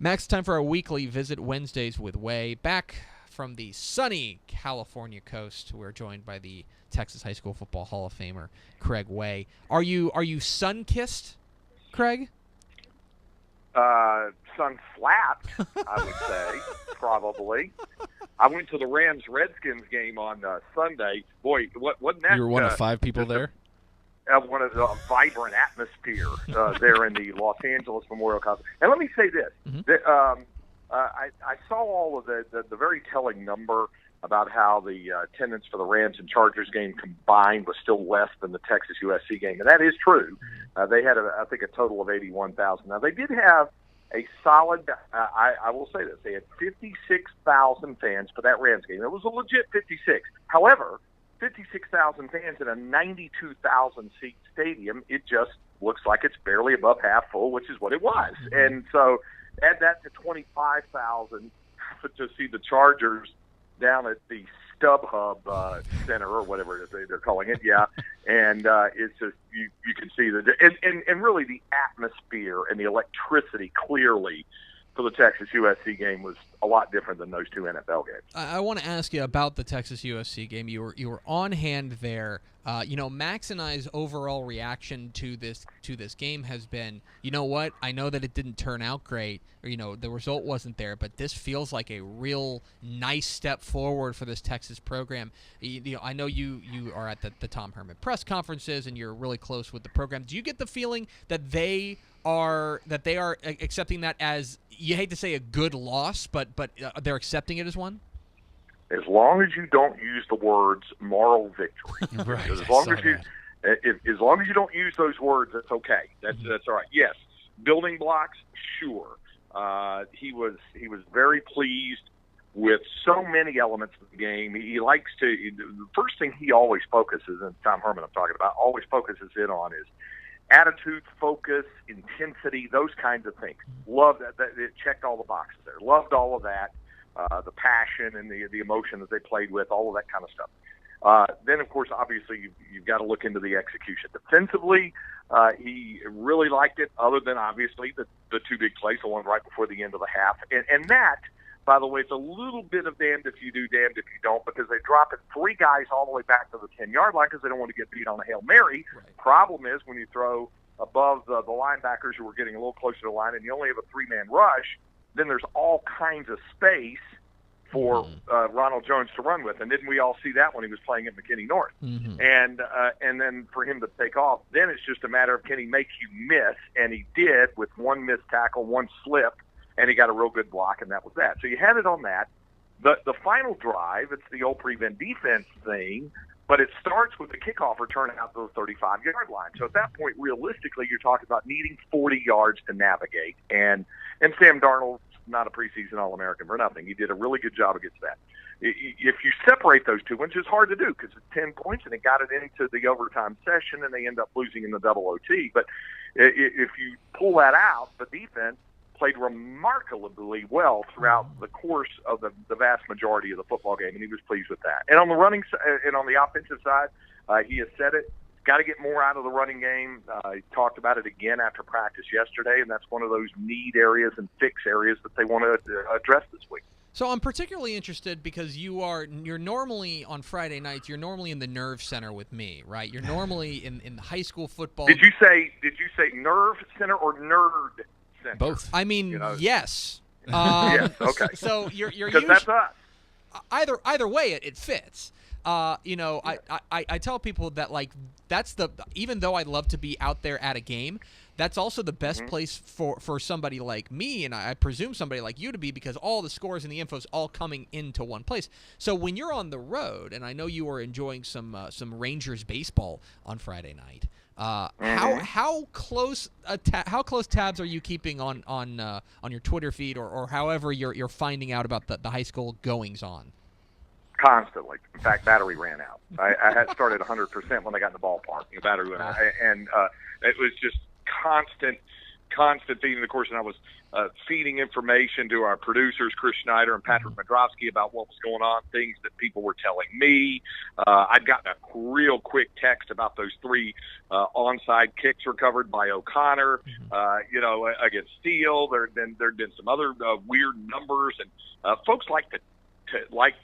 Max, time for our weekly Visit Wednesdays with Way. Back from the sunny California coast, we're joined by the Texas High School Football Hall of Famer, Craig Way. Are you sun-kissed, Craig? Sun-slapped, I would say, probably. I went to the Rams-Redskins game on Sunday. Boy, wasn't that... You were one of 5 people there? One of the vibrant atmosphere there in the Los Angeles Memorial Coliseum. And let me say this. Mm-hmm. I saw all of the very telling number about how the attendance for the Rams and Chargers game combined was still less than the Texas USC game. And that is true. They had, I think, a total of 81,000. Now, they did have a solid, I will say this, they had 56,000 fans for that Rams game. It was a legit 56. However, 56,000 fans in a 92,000-seat stadium, it just looks like it's barely above half full, which is what it was. And so add that to 25,000 to see the Chargers down at the StubHub Center or whatever it is they're calling it, and it's just you can see and really the atmosphere and the electricity clearly for the Texas USC game was a lot different than those 2 NFL games. I want to ask you about the Texas USC game. You were on hand there. Max and I's overall reaction to this game has been, you know what? I know that it didn't turn out great, or the result wasn't there, but this feels like a real nice step forward for this Texas program. I know you are at the Tom Herman press conferences and you're really close with the program. Do you get the feeling that they are accepting that as, you hate to say a good loss, but they're accepting it as one? As long as you don't use the words moral victory. Right. As long as you don't use those words, that's okay. That's all right. Yes, building blocks, sure. He was very pleased with so many elements of the game. He likes to. The first thing he always focuses, and Tom Herman I'm talking about, always focuses in on is attitude, focus, intensity, those kinds of things. Love that. It checked all the boxes there. Loved all of that. The passion and the emotion that they played with, all of that kind of stuff. Then, of course, obviously, you've got to look into the execution. Defensively, he really liked it, other than, obviously, the 2 big plays, the one right before the end of the half. And that, by the way, it's a little bit of damned if you do, damned if you don't, because they drop it 3 guys all the way back to the 10-yard line because they don't want to get beat on a Hail Mary. Right. Problem is, when you throw above the linebackers who are getting a little closer to the line and you only have a 3-man rush, then there's all kinds of space for Ronald Jones to run with. And didn't we all see that when he was playing at McKinney North? Mm-hmm. And then for him to take off, then it's just a matter of can he make you miss? And he did with 1 missed tackle, 1 slip, and he got a real good block, and that was that. So you had it on that. The final drive, it's the old prevent defense thing, but it starts with the kickoff return out to the 35-yard line. So at that point, realistically, you're talking about needing 40 yards to navigate. And Sam Darnold's not a preseason All-American for nothing. He did a really good job against that. If you separate those two, which is hard to do because it's 10 points and it got it into the overtime session and they end up losing in the double OT. But if you pull that out, the defense played remarkably well throughout the course of the vast majority of the football game, and he was pleased with that. And on the running and on the offensive side, he has said it. Got to get more out of the running game. He talked about it again after practice yesterday, and that's one of those need areas and fix areas that they want to address this week. So I'm particularly interested because you're normally on Friday nights. You're normally in the Nerve Center with me, right? You're normally in high school football. Did you say Nerve Center or Nerd Center? Both. I mean, yes. Yes. Okay. So you're because that's us. Either way, it fits. I tell people that that's even though I love to be out there at a game, that's also the best place for somebody like me, and I presume somebody like you to be, because all the scores and the info is all coming into one place. So when you're on the road, and I know you were enjoying some Rangers baseball on Friday night, how close tabs are you keeping on your Twitter feed or however you're finding out about the high school goings on? Constantly. In fact, battery ran out. I had started 100% when I got in the ballpark. The battery went out, and it was just constant constant feeding, of course, and I was feeding information to our producers, Chris Schneider and Patrick Madrovsky, about what was going on, things that people were telling me. I'd gotten a real quick text about those 3 onside kicks recovered by O'Connor, against Steele. There'd been some other weird numbers, and folks like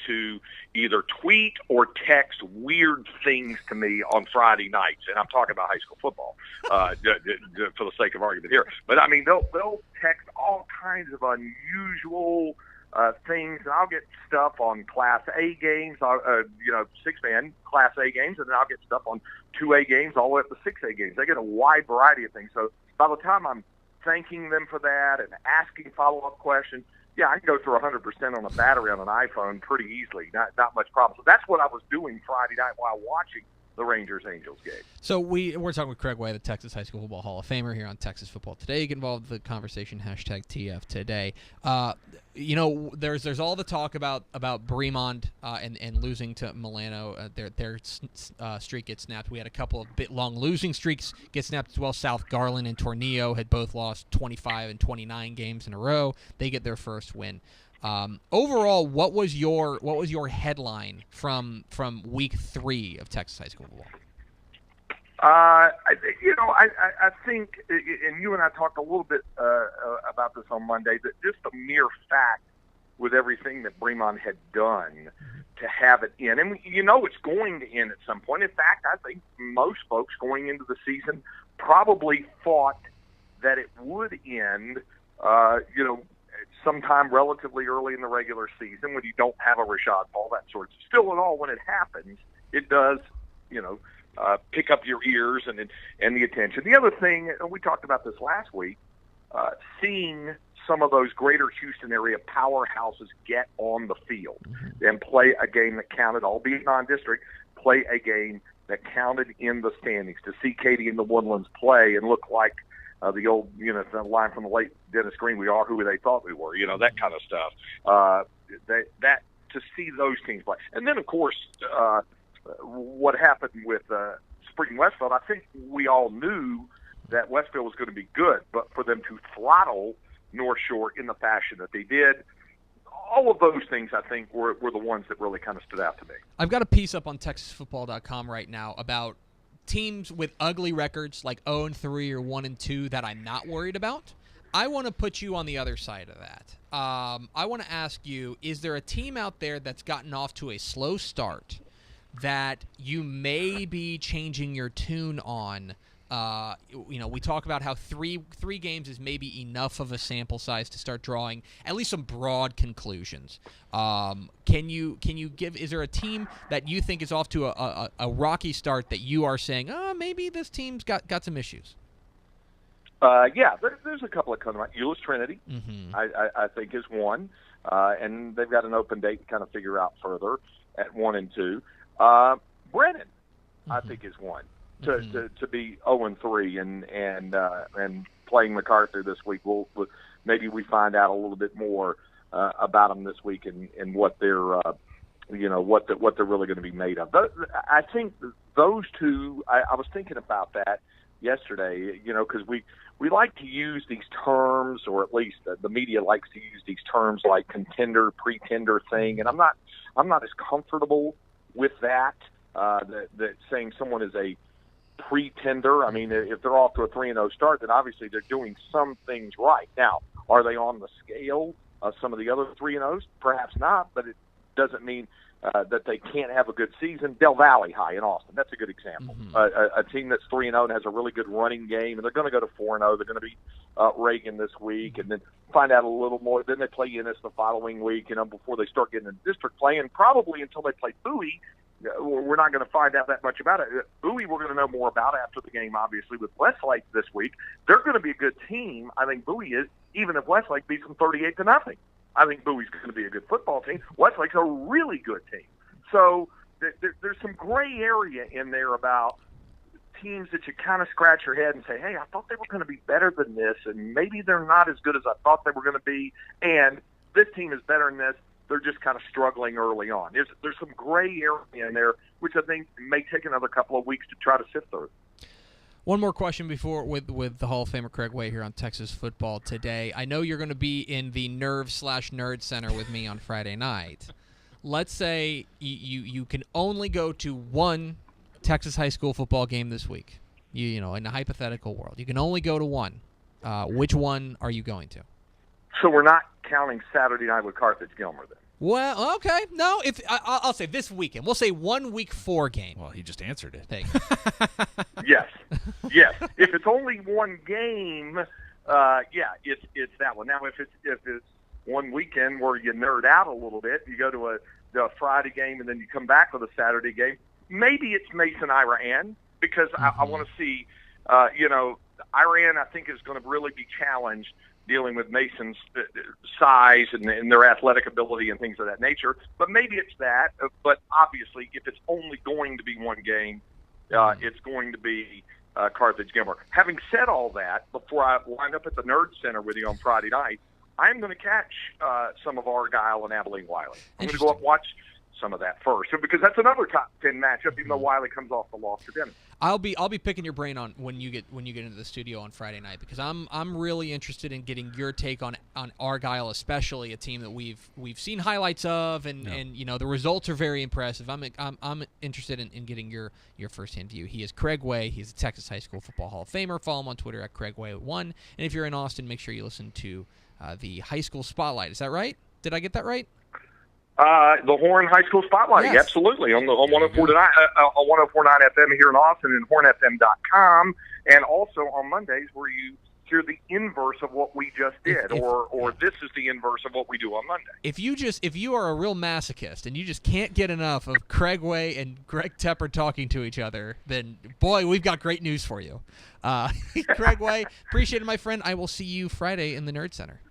to either tweet or text weird things to me on Friday nights, and I'm talking about high school football for the sake of argument here. But I mean, they'll text all kinds of unusual things, and I'll get stuff on Class A games, 6-man Class A games, and then I'll get stuff on 2A games all the way up to 6A games. They get a wide variety of things. So by the time I'm thanking them for that and asking follow-up questions, yeah, I can go through 100% on a battery on an iPhone pretty easily. Not much problem. So that's what I was doing Friday night while watching the Rangers-Angels game. So we're talking with Craig Way, the Texas High School Football Hall of Famer, here on Texas Football Today. Get involved with the conversation, #TF Today. There's all the talk about Bremond and losing to Milano. Their streak gets snapped. We had a couple of bit long losing streaks get snapped as well. South Garland and Tornillo had both lost 25 and 29 games in a row. They get their first win. Overall, what was your headline from week 3 of Texas high school football? I think, and you and I talked a little bit about this on Monday, that just the mere fact with everything that Bremond had done to have it in, and it's going to end at some point. In fact, I think most folks going into the season probably thought that it would end, sometime relatively early in the regular season when you don't have a Rashad Ball, that sort of. Still in all, when it happens, it does, pick up your ears and the attention. The other thing, and we talked about this last week, seeing some of those greater Houston area powerhouses get on the field and play a game that counted, albeit non-district, play a game that counted in the standings. To see Katy in the Woodlands play and look like the old, the line from the late Dennis Green, we are who they thought we were, that kind of stuff. That to see those teams play. And then, of course, what happened with Spring Westfield, I think we all knew that Westfield was going to be good, but for them to throttle North Shore in the fashion that they did, all of those things, I think, were the ones that really kind of stood out to me. I've got a piece up on TexasFootball.com right now about teams with ugly records like 0-3 or 1-2 that I'm not worried about. I want to put you on the other side of that. I want to ask you, is there a team out there that's gotten off to a slow start that you may be changing your tune on? We talk about how three games is maybe enough of a sample size to start drawing at least some broad conclusions. Can you give? Is there a team that you think is off to a rocky start that you are saying, maybe this team's got some issues? Yeah, there's a couple of coming out. Euless Trinity, I think, is one, and they've got an open date to kind of figure out further at 1 and 2. Brennan, I think, is one. To be 0-3 and playing MacArthur this week, we'll maybe we find out a little bit more about them this week and what they're what they're really going to be made of. I think those two. I was thinking about that yesterday. Because we like to use these terms, or at least the media likes to use these terms like contender, pretender thing, and I'm not as comfortable with that. That saying someone is a pretender. I mean, if they're off to a 3-0 start, then obviously they're doing some things right. Now, are they on the scale of some of the other 3-0s? Perhaps not, but it doesn't mean that they can't have a good season. Del Valley High in Austin, that's a good example. A team that's 3-0 and has a really good running game, and they're going to go to 4-0. They're going to beat Reagan this week, and then find out a little more. Then they play Ennis the following week, before they start getting in district play, and probably until they play Bowie, we're not going to find out that much about it. Bowie we're going to know more about after the game, obviously, with Westlake this week. They're going to be a good team. I think Bowie is, even if Westlake beats them 38-0. I think Bowie's going to be a good football team. Westlake's a really good team. So there's some gray area in there about teams that you kind of scratch your head and say, hey, I thought they were going to be better than this, and maybe they're not as good as I thought they were going to be, and this team is better than this. They're just kind of struggling early on. There's some gray area in there, which I think may take another couple of weeks to try to sift through. One more question before with the Hall of Famer Craig Way here on Texas Football Today. I know you're going to be in the Nerve/Nerd Center with me on Friday night. Let's say you can only go to one Texas high school football game this week. You know, in a hypothetical world, you can only go to one. Which one are you going to? So we're not counting Saturday night with Carthage-Gilmer then? Well, okay. No, if I'll say this weekend. We'll say 1 week 4 game. Well, he just answered it. Thank Yes. If it's only one game, it's that one. Now, if it's one weekend where you nerd out a little bit, you go to a Friday game and then you come back with a Saturday game, maybe it's Mason Iran because I want to see, Iran I think is going to really be challenged dealing with Mason's size and their athletic ability and things of that nature. But maybe it's that. But obviously, if it's only going to be one game, it's going to be Carthage-Gilmer. Having said all that, before I wind up at the Nerd Center with you on Friday night, I'm going to catch some of Argyle and Abilene Wiley. I'm going to go up and watch some of that first, because that's another top 10 matchup, even though Wiley comes off the loss to Denver. I'll be picking your brain on when you get into the studio on Friday night, because I'm really interested in getting your take on Argyle, especially a team that we've seen highlights of, and the results are very impressive. I'm interested in getting your firsthand view. He is Craig Way. He's a Texas High School Football Hall of Famer. Follow him on Twitter at CraigWay1. And if you're in Austin, make sure you listen to the High School Spotlight. Is that right? Did I get that right? The Horn High School Spotlight, yes. Absolutely, on 104.9 FM here in Austin and hornfm.com, and also on Mondays where you hear the inverse of what we just did, or this is the inverse of what we do on Monday. If you are a real masochist and you just can't get enough of Craig Way and Greg Tepper talking to each other, then boy, we've got great news for you. Craig Way, appreciate it, my friend. I will see you Friday in the Nerd Center.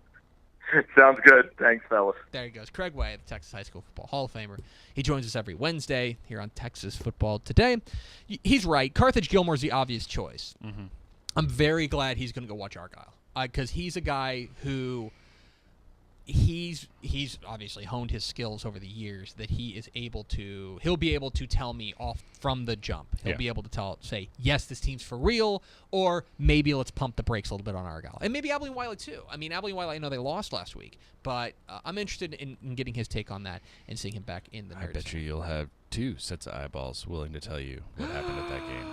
Sounds good. Thanks, fellas. There he goes. Craig Way, the Texas High School Football Hall of Famer. He joins us every Wednesday here on Texas Football Today. He's right. Carthage-Gilmer is the obvious choice. Mm-hmm. I'm very glad he's going to go watch Argyle, because he's a guy who he's obviously honed his skills over the years that he'll be able to tell me off from the jump. He'll be able to say, yes, this team's for real, or maybe let's pump the brakes a little bit on Argyle. And maybe Abilene Wiley too. I mean, Abilene Wiley, I know they lost last week, but I'm interested in getting his take on that and seeing him back in the Nerds. I bet you'll have 2 sets of eyeballs willing to tell you what happened at that game.